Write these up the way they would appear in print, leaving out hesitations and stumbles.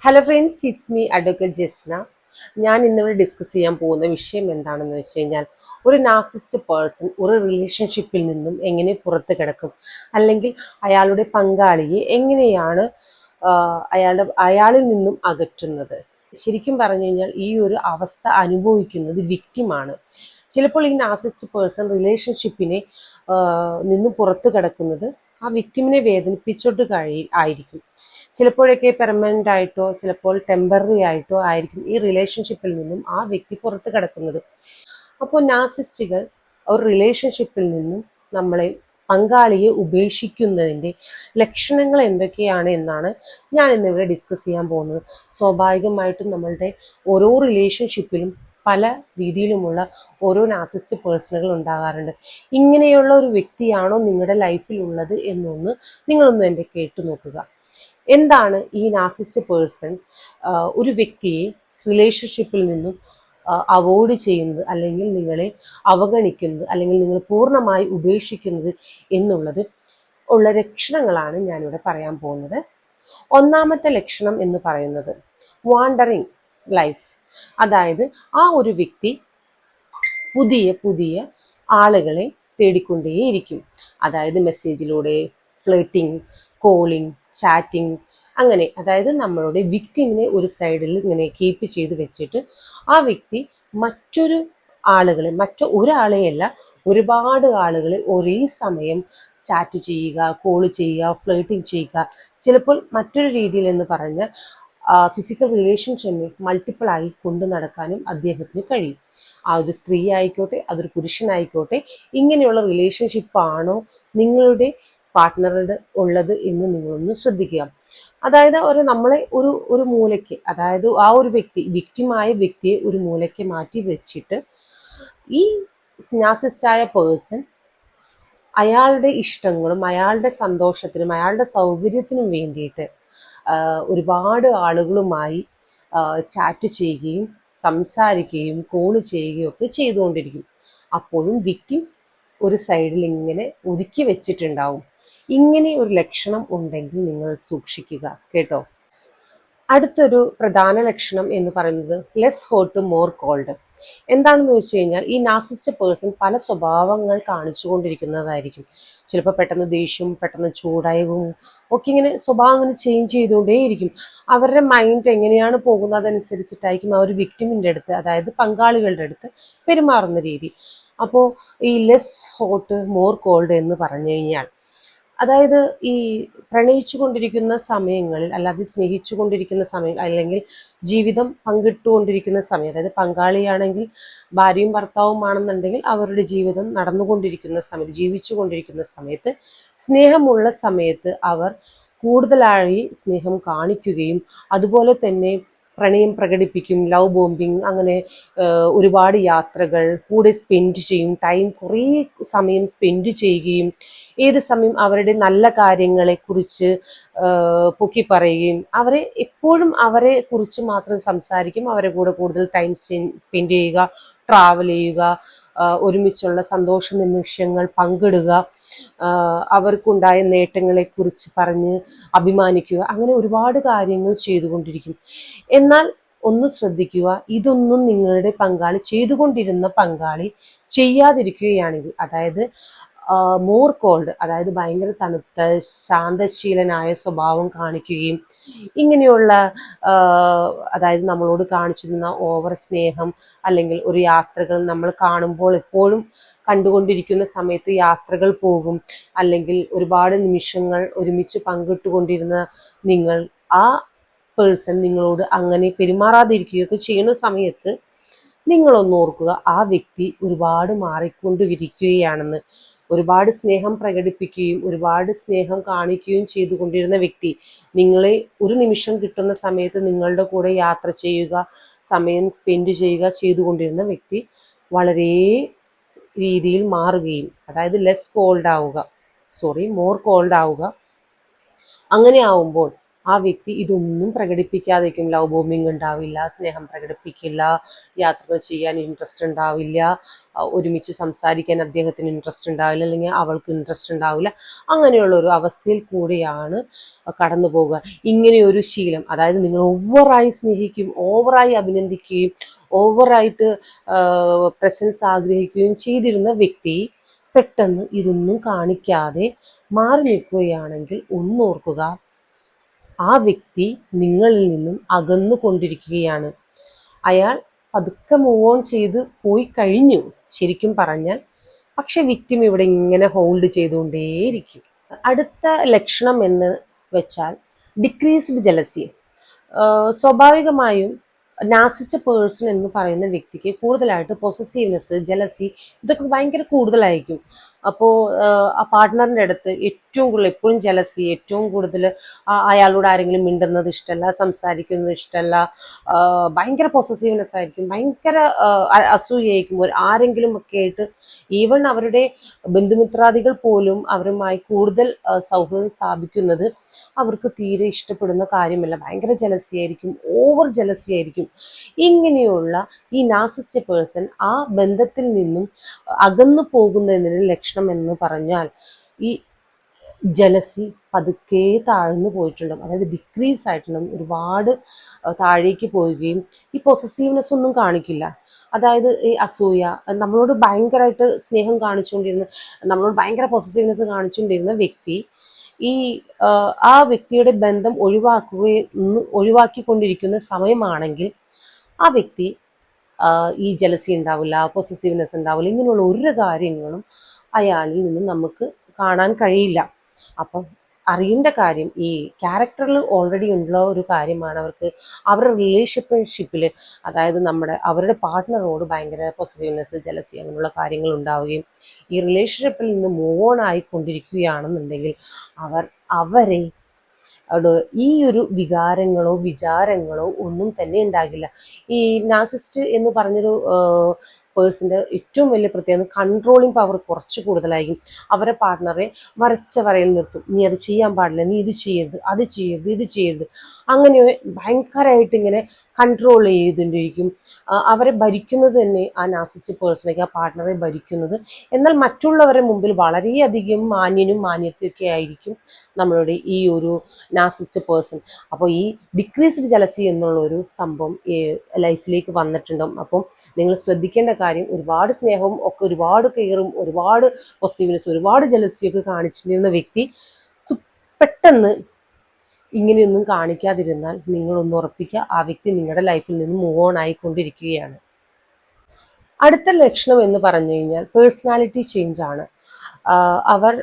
Hello friends, it's me advocate Jasna. ഞാൻ ഇന്നിവിടെ discuss ചെയ്യാൻ പോകുന്ന വിഷയം എന്താണെന്ന് വെച്ച് കഴിഞ്ഞാൽ, ഒരു നാർസിസ്റ്റ് പേഴ്സൺ ഒരു റിലേഷൻഷിപ്പിൽ നിന്നും എങ്ങനെ പുറത്ത് കിടക്കും, അല്ലെങ്കിൽ അയാളുടെ പങ്കാളിയെ എങ്ങനെയാണ് അയാളിൽ നിന്നും അകറ്റുന്നത്. ശരിക്കും പറഞ്ഞു കഴിഞ്ഞാൽ ഈ ഒരു അവസ്ഥ അനുഭവിക്കുന്നത് വിക്റ്റിമാണ്. ചിലപ്പോൾ ഈ നാർസിസ്റ്റ് പേഴ്സൺ റിലേഷൻഷിപ്പിനെ നിന്ന് പുറത്ത് കിടക്കുന്നത് ആ വിക്റ്റിമിനെ വേദനിപ്പിച്ചോട്ട് ആയിരിക്കും. ചിലപ്പോഴൊക്കെ പെർമനൻ്റ് ആയിട്ടോ ചിലപ്പോൾ ടെമ്പററി ആയിട്ടോ ആയിരിക്കും ഈ റിലേഷൻഷിപ്പിൽ നിന്നും ആ വ്യക്തി പുറത്ത് കിടക്കുന്നത്. അപ്പോൾ നാർസിസ്റ്റുകൾ ഒരു റിലേഷൻഷിപ്പിൽ നിന്നും നമ്മളെ പങ്കാളിയെ ഉപേക്ഷിക്കുന്നതിൻ്റെ ലക്ഷണങ്ങൾ എന്തൊക്കെയാണ് എന്നാണ് ഞാൻ ഇന്നിവിടെ ഡിസ്കസ് ചെയ്യാൻ പോകുന്നത്. സ്വാഭാവികമായിട്ടും നമ്മളുടെ ഓരോ റിലേഷൻഷിപ്പിലും പല രീതിയിലുമുള്ള ഓരോ നാർസിസ്റ്റ് പേഴ്സണുകൾ ഉണ്ടാകാറുണ്ട്. ഇങ്ങനെയുള്ള ഒരു വ്യക്തിയാണോ നിങ്ങളുടെ ലൈഫിലുള്ളത് എന്നൊന്ന് നിങ്ങളൊന്ന് എൻ്റെ കേട്ടു നോക്കുക. എന്താണ് ഈ നാർസിസ്റ്റ് പേഴ്സൺ ഒരു വ്യക്തിയെ റിലേഷൻഷിപ്പിൽ നിന്നും അവോയ്ഡ് ചെയ്യുന്നത്, അല്ലെങ്കിൽ നിങ്ങളെ അവഗണിക്കുന്നത്, അല്ലെങ്കിൽ നിങ്ങൾ പൂർണ്ണമായി ഉപേക്ഷിക്കുന്നത് എന്നുള്ളത് ഉള്ള ലക്ഷണങ്ങളാണ് ഞാനിവിടെ പറയാൻ പോകുന്നത്. ഒന്നാമത്തെ ലക്ഷണം എന്ന് പറയുന്നത് വാണ്ടറിങ് ലൈഫ്. അതായത് ആ ഒരു വ്യക്തി പുതിയ പുതിയ ആളുകളെ തേടിക്കൊണ്ടേയിരിക്കും. അതായത് മെസ്സേജിലൂടെ, ഫ്ലേട്ടിങ്, കോളിംഗ്, ചാറ്റിംഗ്, അങ്ങനെ. അതായത് നമ്മളുടെ വിക്ടിമിനെ ഒരു സൈഡിൽ ഇങ്ങനെ കീപ്പ് ചെയ്ത് വെച്ചിട്ട് ആ വ്യക്തി ഒരാളെയല്ല, ഒരുപാട് ആളുകളെ ഒരേ സമയം ചാറ്റ് ചെയ്യുക, കോൾ ചെയ്യുക, ഫ്ലേട്ടിങ് ചെയ്യുക. ചിലപ്പോൾ മറ്റൊരു രീതിയിൽ എന്ന് പറഞ്ഞാൽ ഫിസിക്കൽ റിലേഷൻഷിപ്പിനെ മൾട്ടിപ്പിൾ ആയി കൊണ്ടു നടക്കാനും അദ്ദേഹത്തിന് കഴിയും. അതൊരു സ്ത്രീ ആയിക്കോട്ടെ, അതൊരു പുരുഷനായിക്കോട്ടെ, ഇങ്ങനെയുള്ള റിലേഷൻഷിപ്പാണോ നിങ്ങളുടെ പാർട്ട്ണറുടെ ഉള്ളത് എന്ന് നിങ്ങളൊന്ന് ശ്രദ്ധിക്കുക. അതായത് നമ്മളെ ഒരു മൂലയ്ക്ക്, അതായത് ആ ഒരു വിക്ടിമായ വ്യക്തിയെ ഒരു മൂലയ്ക്ക് മാറ്റി വെച്ചിട്ട് ഈ നാർസിസ്റ്റായ പേഴ്സൺ അയാളുടെ ഇഷ്ടങ്ങളും അയാളുടെ സന്തോഷത്തിനും അയാളുടെ സൗകര്യത്തിനും വേണ്ടിയിട്ട് ഒരുപാട് ആളുകളുമായി ചാറ്റ് ചെയ്യുകയും സംസാരിക്കുകയും കോൾ ചെയ്യുകയും ഒക്കെ ചെയ്തുകൊണ്ടിരിക്കും. അപ്പോഴും വിക്ടിം ഒരു സൈഡിൽ ഇങ്ങനെ ഒതുക്കി വെച്ചിട്ടുണ്ടാവും. ഇങ്ങനെ ഒരു ലക്ഷണം ഉണ്ടെങ്കിൽ നിങ്ങൾ സൂക്ഷിക്കുക കേട്ടോ. അടുത്തൊരു പ്രധാന ലക്ഷണം എന്ന് പറയുന്നത് ലെസ് ഹോട്ട് മോർ കോൾഡ്. എന്താണെന്ന് വെച്ച് കഴിഞ്ഞാൽ, ഈ നാർസിസ്റ്റ് പേഴ്സൺ പല സ്വഭാവങ്ങൾ കാണിച്ചുകൊണ്ടിരിക്കുന്നതായിരിക്കും. ചിലപ്പോൾ പെട്ടെന്ന് ദേഷ്യം, പെട്ടെന്ന് ചൂടായവും ഒക്കെ, ഇങ്ങനെ സ്വഭാവം ഇങ്ങനെ ചേഞ്ച് ചെയ്തുകൊണ്ടേയിരിക്കും. അവരുടെ മൈൻഡ് എങ്ങനെയാണ് പോകുന്നത് അതനുസരിച്ചിട്ടായിരിക്കും ആ ഒരു വിക്ടിമിൻ്റെ അടുത്ത്, അതായത് പങ്കാളികളുടെ അടുത്ത് പെരുമാറുന്ന രീതി. അപ്പോൾ ഈ ലെസ് ഹോട്ട് മോർ കോൾഡ് എന്ന് പറഞ്ഞു കഴിഞ്ഞാൽ, അതായത് ഈ പ്രണയിച്ചു കൊണ്ടിരിക്കുന്ന സമയങ്ങളിൽ, അല്ലാതെ സ്നേഹിച്ചു കൊണ്ടിരിക്കുന്ന സമയം, അല്ലെങ്കിൽ ജീവിതം പങ്കിട്ടുകൊണ്ടിരിക്കുന്ന സമയം, അതായത് പങ്കാളിയാണെങ്കിൽ ഭാര്യയും ഭർത്താവുമാണെന്നുണ്ടെങ്കിൽ അവരുടെ ജീവിതം നടന്നുകൊണ്ടിരിക്കുന്ന സമയത്ത്, ജീവിച്ചു കൊണ്ടിരിക്കുന്ന സമയത്ത്, സ്നേഹമുള്ള സമയത്ത് അവർ കൂടുതലായി സ്നേഹം കാണിക്കുകയും അതുപോലെ തന്നെ പ്രണയം പ്രകടിപ്പിക്കും, ലവ് ബോംബിങ്, അങ്ങനെ ഒരുപാട് യാത്രകൾ കൂടെ സ്പെൻഡ് ചെയ്യും, കുറേ സമയം സ്പെൻഡ് ചെയ്യുകയും ഏത് സമയം അവരുടെ നല്ല കാര്യങ്ങളെക്കുറിച്ച് പൊക്കി പറയുകയും എപ്പോഴും അവരെ കുറിച്ച് മാത്രം സംസാരിക്കും. അവരെ കൂടെ കൂടുതൽ ടൈം സ്പെൻഡ് ചെയ്യുക, ട്രാവൽ ചെയ്യുക, ഒരുമിച്ചുള്ള സന്തോഷ നിമിഷങ്ങൾ പങ്കിടുക, അവർക്കുണ്ടായ നേട്ടങ്ങളെക്കുറിച്ച് പറഞ്ഞ് അഭിമാനിക്കുക, അങ്ങനെ ഒരുപാട് കാര്യങ്ങൾ ചെയ്തുകൊണ്ടിരിക്കും. എന്നാൽ ഒന്ന് ശ്രദ്ധിക്കുക, ഇതൊന്നും നിങ്ങളുടെ ചെയ്തുകൊണ്ടിരുന്ന പങ്കാളി ചെയ്യാതിരിക്കുകയാണെങ്കിൽ, അതായത് മോർ കോൾഡ്, അതായത് ഭയങ്കര തണുത്ത ശാന്തശീലനായ സ്വഭാവം കാണിക്കുകയും ഇങ്ങനെയുള്ള അതായത് നമ്മളോട് കാണിച്ചിരുന്ന ഓവർ സ്നേഹം, അല്ലെങ്കിൽ ഒരു യാത്രകൾ നമ്മൾ കാണുമ്പോൾ എപ്പോഴും കണ്ടുകൊണ്ടിരിക്കുന്ന സമയത്ത് യാത്രകൾ പോകും, അല്ലെങ്കിൽ ഒരുപാട് നിമിഷങ്ങൾ ഒരുമിച്ച് പങ്കിട്ടുകൊണ്ടിരുന്ന നിങ്ങൾ, ആ പേഴ്സൺ നിങ്ങളോട് അങ്ങനെ പെരുമാറാതിരിക്കുകയൊക്കെ ചെയ്യുന്ന സമയത്ത് നിങ്ങളൊന്ന് ഓർക്കുക, ആ വ്യക്തി ഒരുപാട് മാറിക്കൊണ്ടിരിക്കുകയാണെന്ന്. ഒരുപാട് സ്നേഹം പ്രകടിപ്പിക്കുകയും ഒരുപാട് സ്നേഹം കാണിക്കുകയും ചെയ്തുകൊണ്ടിരുന്ന വ്യക്തി, നിങ്ങളെ ഒരു നിമിഷം കിട്ടുന്ന സമയത്ത് നിങ്ങളുടെ കൂടെ യാത്ര ചെയ്യുക, സമയം സ്പെൻഡ് ചെയ്യുക ചെയ്തുകൊണ്ടിരുന്ന വ്യക്തി വളരെ രീതിയിൽ മാറുകയും, അതായത് മോർ കോൾഡ് ആവുക. അങ്ങനെ ആവുമ്പോൾ ആ വ്യക്തി ഇതൊന്നും പ്രകടിപ്പിക്കാതിരിക്കും. ലവ് ബോംബിംഗ് ഉണ്ടാവില്ല, സ്നേഹം പ്രകടിപ്പിക്കില്ല, യാത്രകൾ ചെയ്യാൻ ഇൻട്രസ്റ്റ് ഉണ്ടാവില്ല, ഒരുമിച്ച് സംസാരിക്കാൻ അദ്ദേഹത്തിന് ഇൻട്രസ്റ്റ് ഉണ്ടാവില്ല, അല്ലെങ്കിൽ അവൾക്ക് ഇൻട്രസ്റ്റ് ഉണ്ടാവില്ല. അങ്ങനെയുള്ള ഒരു അവസ്ഥയിൽ കൂടിയാണ് കടന്നു പോകുക. ഇങ്ങനെയൊരു ശീലം, അതായത് നിങ്ങൾ ഓവറായി സ്നേഹിക്കും, ഓവറായി അഭിനന്ദിക്കുകയും ഓവറായിട്ട് പ്രസൻസ് ആഗ്രഹിക്കുകയും ചെയ്തിരുന്ന വ്യക്തി പെട്ടെന്ന് ഇതൊന്നും കാണിക്കാതെ മാറി നിൽക്കുകയാണെങ്കിൽ ഒന്നോർക്കുക, ആ വ്യക്തി നിങ്ങളിൽ നിന്നും അകന്നു കൊണ്ടിരിക്കുകയാണ്. അയാൾ പതുക്കെ മൂവ് ഓൺ ചെയ്ത് പോയി കഴിഞ്ഞു ശരിക്കും പറഞ്ഞാൽ. പക്ഷെ വിക്ടിം ഇവിടെ ഇങ്ങനെ ഹോൾഡ് ചെയ്തുകൊണ്ടേയിരിക്കും. അടുത്ത ലക്ഷണം എന്ന് വെച്ചാൽ ഡിക്രീസ്ഡ് ജലസി. സ്വാഭാവികമായും നാസിച്ച പേഴ്സൺ എന്ന് പറയുന്ന വ്യക്തിക്ക് കൂടുതലായിട്ട് പൊസസീവ്നെസ്, ജലസി ഇതൊക്കെ ഭയങ്കര കൂടുതലായിരിക്കും. അപ്പോൾ ആ പാർട്ട്ണറിൻ്റെ അടുത്ത് ഏറ്റവും കൂടുതൽ എപ്പോഴും ജലസി, ഏറ്റവും കൂടുതൽ അയാളോട് ആരെങ്കിലും മിണ്ടുന്നത് ഇഷ്ടമല്ല, സംസാരിക്കുന്നത് ഇഷ്ടമല്ല, ഭയങ്കര പൊസസീവ്നെസ് ആയിരിക്കും, ഭയങ്കര അസൂയായിരിക്കും. ആരെങ്കിലും ഒക്കെ ആയിട്ട് ഈവൺ അവരുടെ ബന്ധുമിത്രാദികൾ പോലും അവരുമായി കൂടുതൽ സൗഹൃദം സ്ഥാപിക്കുന്നത് അവർക്ക് തീരെ ഇഷ്ടപ്പെടുന്ന കാര്യമല്ല. ഭയങ്കര ജലസിയായിരിക്കും, ഓവർ ജലസിയായിരിക്കും. ഇങ്ങനെയുള്ള ഈ നാർസിസിസ്റ്റിക് പേഴ്സൺ ആ ബന്ധത്തിൽ നിന്നും അകന്നു പോകുന്നതിന് ലക്ഷണം എന്ന് പറഞ്ഞാൽ ഈ ജലസി പതുക്കെ താഴ്ന്നു പോയിട്ടുണ്ടാകും, അതായത് ഡിക്രീസ് ആയിട്ടുണ്ടാകും, ഒരുപാട് താഴേക്ക് പോവുകയും ഈ പൊസസീവ്നെസ് ഒന്നും കാണിക്കില്ല. അതായത് ഈ അസൂയ, നമ്മളോട് ഭയങ്കരമായിട്ട് സ്നേഹം കാണിച്ചുകൊണ്ടിരുന്ന, നമ്മളോട് ഭയങ്കര പൊസസീവ്നെസ് കാണിച്ചുകൊണ്ടിരുന്ന വ്യക്തി ഈ ആ വ്യക്തിയുടെ ബന്ധം ഒഴിവാക്കിക്കൊണ്ടിരിക്കുന്ന സമയമാണെങ്കിൽ ആ വ്യക്തി ഈ ജലസി ഉണ്ടാവില്ല, പൊസസീവ്നെസ് ഉണ്ടാവില്ല, ഇങ്ങനെയുള്ള ഒരു കാര്യങ്ങളും അയാളിൽ നിന്ന് നമുക്ക് കാണാൻ കഴിയില്ല. അപ്പം അറിയേണ്ട കാര്യം, ഈ ക്യാരക്ടറിൽ ഓൾറെഡി ഉള്ള ഒരു കാര്യമാണ് അവർക്ക് അവരുടെ റിലേഷൻഷിപ്പിൽ, അതായത് അവരുടെ പാർട്ട്ണറോട് ഭയങ്കര പൊസസീവ്നെസ്, ജലസി അങ്ങനെയുള്ള കാര്യങ്ങൾ ഉണ്ടാവുകയും ഈ റിലേഷൻഷിപ്പിൽ നിന്ന് മൂവ് ഓൺ ആയിക്കൊണ്ടിരിക്കുകയാണെന്നുണ്ടെങ്കിൽ അവരെ ഈ ഒരു വികാരങ്ങളോ വിചാരങ്ങളോ ഒന്നും തന്നെ ഉണ്ടാകില്ല. ഈ നാർസിസിസ്റ്റ് എന്ന് പറഞ്ഞൊരു പേഴ്സൻ്റെ ഏറ്റവും വലിയ പ്രത്യേകത കൺട്രോളിങ് പവർ കുറച്ച് കൂടുതലായിരിക്കും. അവരുടെ പാർട്ട്ണറെ വരച്ച വരയിൽ നിർത്തും. നീ അത് ചെയ്യാൻ പാടില്ല, നീ ഇത് ചെയ്യരുത്, അത് ചെയ്യരുത്, ഇത് ചെയ്യരുത്, അങ്ങനെ ഭയങ്കരമായിട്ട് ഇങ്ങനെ കൺട്രോൾ ചെയ്തുകൊണ്ടിരിക്കും. അവരെ ഭരിക്കുന്നത് തന്നെ ആ നാർസിസിസ്റ്റിക് പേഴ്സണേക്ക്, ആ പാർട്ട്ണറെ ഭരിക്കുന്നത്. എന്നാൽ മറ്റുള്ളവരുടെ മുമ്പിൽ വളരെയധികം മാന്യനും മാന്യത്തൊക്കെ ആയിരിക്കും നമ്മളുടെ ഈ ഒരു നാർസിസിസ്റ്റിക് പേഴ്സൺ. അപ്പോൾ ഈ ഡിക്രീസ്ഡ് ജലസി എന്നുള്ളൊരു സംഭവം ലൈഫിലേക്ക് വന്നിട്ടുണ്ടാകും. അപ്പം നിങ്ങൾ ശ്രദ്ധിക്കേണ്ട കാര്യം, ഒരുപാട് സ്നേഹവും ഒക്കെ, ഒരുപാട് കെയറും, ഒരുപാട് പോസിറ്റീവ്നെസ്, ഒരുപാട് ജലസിയൊക്കെ കാണിച്ചിരുന്ന വ്യക്തി പെട്ടെന്ന് ഇങ്ങനെയൊന്നും കാണിക്കാതിരുന്നാൽ നിങ്ങളൊന്ന് ഉറപ്പിക്കുക, ആ വ്യക്തി നിങ്ങളുടെ ലൈഫിൽ നിന്ന് മൂവ് ഓൺ ആയിക്കൊണ്ടിരിക്കുകയാണ്. അടുത്ത ലക്ഷണം എന്ന് പറഞ്ഞു കഴിഞ്ഞാൽ പേഴ്സണാലിറ്റി ചേഞ്ച് ആണ്. അവർ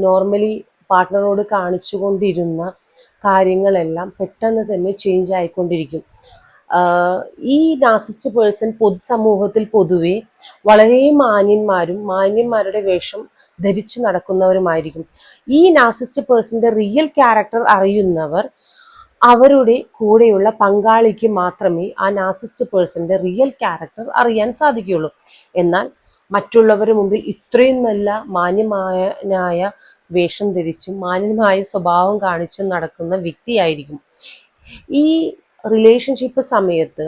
നോർമലി പാർട്ട്ണറോട് കാണിച്ചുകൊണ്ടിരുന്ന കാര്യങ്ങളെല്ലാം പെട്ടെന്ന് തന്നെ ചേഞ്ച് ആയിക്കൊണ്ടിരിക്കും. ഈ നാർസിസിസ്റ്റ് പേഴ്സൺ പൊതുസമൂഹത്തിൽ പൊതുവെ വളരെ മാന്യന്മാരുടെ വേഷം ധരിച്ചു നടക്കുന്നവരുമായിരിക്കും. ഈ നാർസിസിസ്റ്റ് പേഴ്സന്റെ റിയൽ ക്യാരക്ടർ അറിയുന്നവർ അവരുടെ കൂടെയുള്ള പങ്കാളിക്ക് മാത്രമേ ആ നാർസിസിസ്റ്റ് പേഴ്സന്റെ റിയൽ ക്യാരക്ടർ അറിയാൻ സാധിക്കുകയുള്ളൂ. എന്നാൽ മറ്റുള്ളവരുടെ മുമ്പിൽ ഇത്രയും നല്ല മാന്യമായ വേഷം ധരിച്ചും മാന്യമായ സ്വഭാവം കാണിച്ചും നടക്കുന്ന വ്യക്തിയായിരിക്കും. ഈ റിലേഷൻഷിപ്പ് സമയത്ത്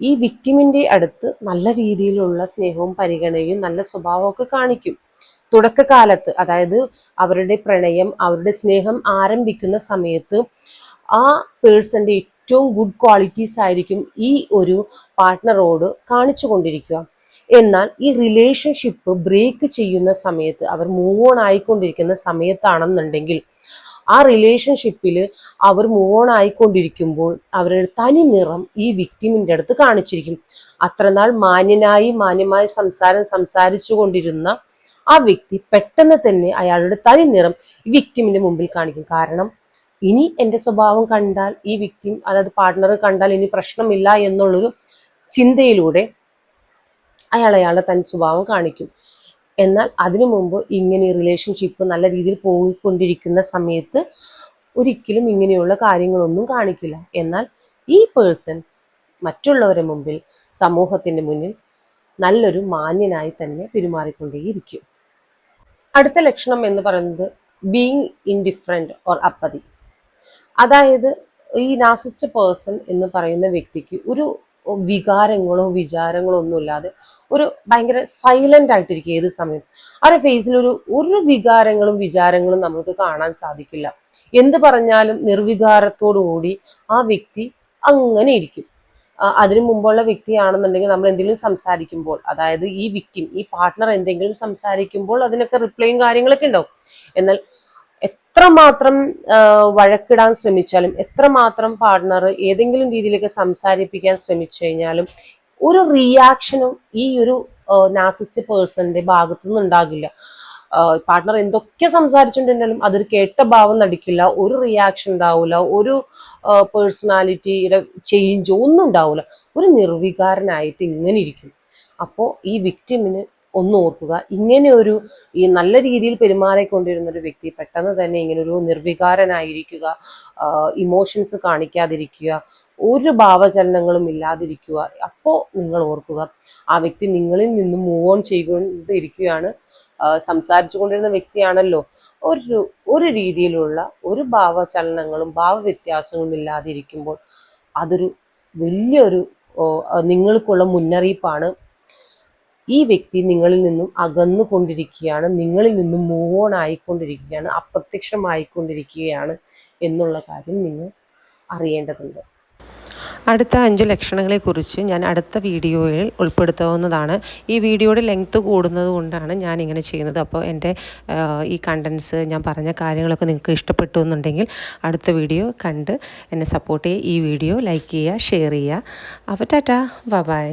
ഈ വിക്ടിമിൻ്റെ അടുത്ത് നല്ല രീതിയിലുള്ള സ്നേഹവും പരിഗണനയും നല്ല സ്വഭാവമൊക്കെ കാണിക്കും. തുടക്കകാലത്ത്, അതായത് അവരുടെ പ്രണയം, അവരുടെ സ്നേഹം ആരംഭിക്കുന്ന സമയത്ത് ആ പേഴ്സന്റെ ഏറ്റവും ഗുഡ് ക്വാളിറ്റീസ് ആയിരിക്കും ഈ ഒരു പാർട്ട്ണറോട് കാണിച്ചു കൊണ്ടിരിക്കുക. എന്നാൽ ഈ റിലേഷൻഷിപ്പ് ബ്രേക്ക് ചെയ്യുന്ന സമയത്ത്, അവർ മൂവ് ഓൺ ആയിക്കൊണ്ടിരിക്കുന്ന സമയത്താണെന്നുണ്ടെങ്കിൽ, ആ റിലേഷൻഷിപ്പിൽ അവർ മൂവ് ഓൺ ആയിക്കൊണ്ടിരിക്കുമ്പോൾ അവരുടെ തനി നിറം ഈ വിക്ടിമിൻ്റെ അടുത്ത് കാണിച്ചിരിക്കും. അത്രനാൾ മാന്യമായ സംസാരിച്ചു കൊണ്ടിരുന്ന ആ വ്യക്തി പെട്ടെന്ന് തന്നെ അയാളുടെ തനി നിറം ഈ വിക്ടിമിന്റെ മുമ്പിൽ കാണിക്കും. കാരണം ഇനി എൻ്റെ സ്വഭാവം കണ്ടാൽ ഈ വിക്ടിം, അതായത് പാർട്ട്ണർ കണ്ടാൽ ഇനി പ്രശ്നമില്ല എന്നുള്ളൊരു ചിന്തയിലൂടെ അയാളുടെ തനി സ്വഭാവം കാണിക്കും. എന്നാൽ അതിനു മുമ്പ് ഇങ്ങനെ റിലേഷൻഷിപ്പ് നല്ല രീതിയിൽ പോയിക്കൊണ്ടിരിക്കുന്ന സമയത്ത് ഒരിക്കലും ഇങ്ങനെയുള്ള കാര്യങ്ങളൊന്നും കാണിക്കില്ല. എന്നാൽ ഈ പേഴ്സൺ മറ്റുള്ളവരുടെ മുമ്പിൽ, സമൂഹത്തിന്റെ മുന്നിൽ നല്ലൊരു മാന്യനായി തന്നെ പെരുമാറിക്കൊണ്ടേയിരിക്കും. അടുത്ത ലക്ഷണം എന്ന് പറയുന്നത് ബീയിങ് ഇൻഡിഫറൻറ്റ് ഓർ അപ്പതി. അതായത് ഈ നാർസിസ്റ്റ് പേഴ്സൺ എന്ന് പറയുന്ന വ്യക്തിക്ക് ഒരു വികാരങ്ങളോ വിചാരങ്ങളോ ഒന്നുമില്ലാതെ ഒരു ഭയങ്കര സൈലന്റ് ആയിട്ടിരിക്കും ഏത് സമയം. അവരുടെ ഫേസിൽ ഒരു വികാരങ്ങളും വിചാരങ്ങളും നമുക്ക് കാണാൻ സാധിക്കില്ല. എന്ത് പറഞ്ഞാലും നിർവികാരത്തോടു കൂടി ആ വ്യക്തി അങ്ങനെ ഇരിക്കും. അതിനു മുമ്പുള്ള വ്യക്തിയാണെന്നുണ്ടെങ്കിൽ നമ്മൾ എന്തെങ്കിലും സംസാരിക്കുമ്പോൾ, അതായത് ഈ വിക്ടിം, ഈ പാർട്ട്ണർ എന്തെങ്കിലും സംസാരിക്കുമ്പോൾ അതിനൊക്കെ റിപ്ലൈയും കാര്യങ്ങളൊക്കെ ഉണ്ടാവും. എന്നാൽ എത്രമാത്രം വഴക്കിടാൻ ശ്രമിച്ചാലും, എത്രമാത്രം പാർട്ട്ണർ ഏതെങ്കിലും രീതിയിലേക്ക് സംസാരിപ്പിക്കാൻ ശ്രമിച്ചു കഴിഞ്ഞാലും ഒരു റിയാക്ഷനും ഈ ഒരു നാർസിസ്റ്റ് പേഴ്സന്റെ ഭാഗത്തുനിന്ന് ഉണ്ടാകില്ല. പാർട്ട്ണർ എന്തൊക്കെ സംസാരിച്ചിട്ടുണ്ടെങ്കിലും അതൊരു കേട്ട ഭാവം നടിക്കില്ല, ഒരു റിയാക്ഷൻ ഉണ്ടാവില്ല, ഒരു പേഴ്സണാലിറ്റിയുടെ ചേഞ്ചോ ഒന്നും ഉണ്ടാവില്ല. ഒരു നിർവികാരനായിട്ട് ഇങ്ങനെ ഇരിക്കും. അപ്പോൾ ഈ വിക്ടിമിന് ഒന്ന് ഓർക്കുക, ഇങ്ങനെ ഈ നല്ല രീതിയിൽ പെരുമാറിക്കൊണ്ടിരുന്ന ഒരു വ്യക്തി പെട്ടെന്ന് തന്നെ ഇങ്ങനെ ഒരു നിർവികാരനായിരിക്കുക, ഇമോഷൻസ് കാണിക്കാതിരിക്കുക, ഒരു ഭാവചലനങ്ങളും ഇല്ലാതിരിക്കുക. അപ്പോൾ നിങ്ങൾ ഓർക്കുക, ആ വ്യക്തി നിങ്ങളിൽ നിന്നും മൂവ് ഓൺ ചെയ്തുകൊണ്ടിരിക്കുകയാണ്. സംസാരിച്ചു കൊണ്ടിരുന്ന വ്യക്തിയാണല്ലോ. ഒരു രീതിയിലുള്ള ഒരു ഭാവചലനങ്ങളും ഭാവവ്യത്യാസങ്ങളും ഇല്ലാതിരിക്കുമ്പോൾ അതൊരു വലിയൊരു നിങ്ങൾക്കുള്ള മുന്നറിയിപ്പാണ്. ഈ വ്യക്തി നിങ്ങളിൽ നിന്നും അകന്നുകൊണ്ടിരിക്കുകയാണ്, നിങ്ങളിൽ നിന്നും മൂവ് ഓൺ ആയിക്കൊണ്ടിരിക്കുകയാണ്, അപ്രത്യക്ഷമായിക്കൊണ്ടിരിക്കുകയാണ് എന്നുള്ള കാര്യം നിങ്ങൾ അറിയേണ്ടതുണ്ട്. അടുത്ത 5 ലക്ഷണങ്ങളെക്കുറിച്ച് ഞാൻ അടുത്ത വീഡിയോയിൽ ഉൾപ്പെടുത്താവുന്നതാണ്. ഈ വീഡിയോയുടെ ലെങ്ത്ത് കൂടുന്നത് കൊണ്ടാണ് ഞാനിങ്ങനെ ചെയ്യുന്നത്. അപ്പോൾ എൻ്റെ ഈ കണ്ടൻസ്, ഞാൻ പറഞ്ഞ കാര്യങ്ങളൊക്കെ നിങ്ങൾക്ക് ഇഷ്ടപ്പെട്ടു എന്നുണ്ടെങ്കിൽ അടുത്ത വീഡിയോ കണ്ട് എന്നെ സപ്പോർട്ട് ചെയ്യുക. ഈ വീഡിയോ ലൈക്ക് ചെയ്യുക, ഷെയർ ചെയ്യുക. അപ്പോൾ ടാറ്റാ, ബൈ.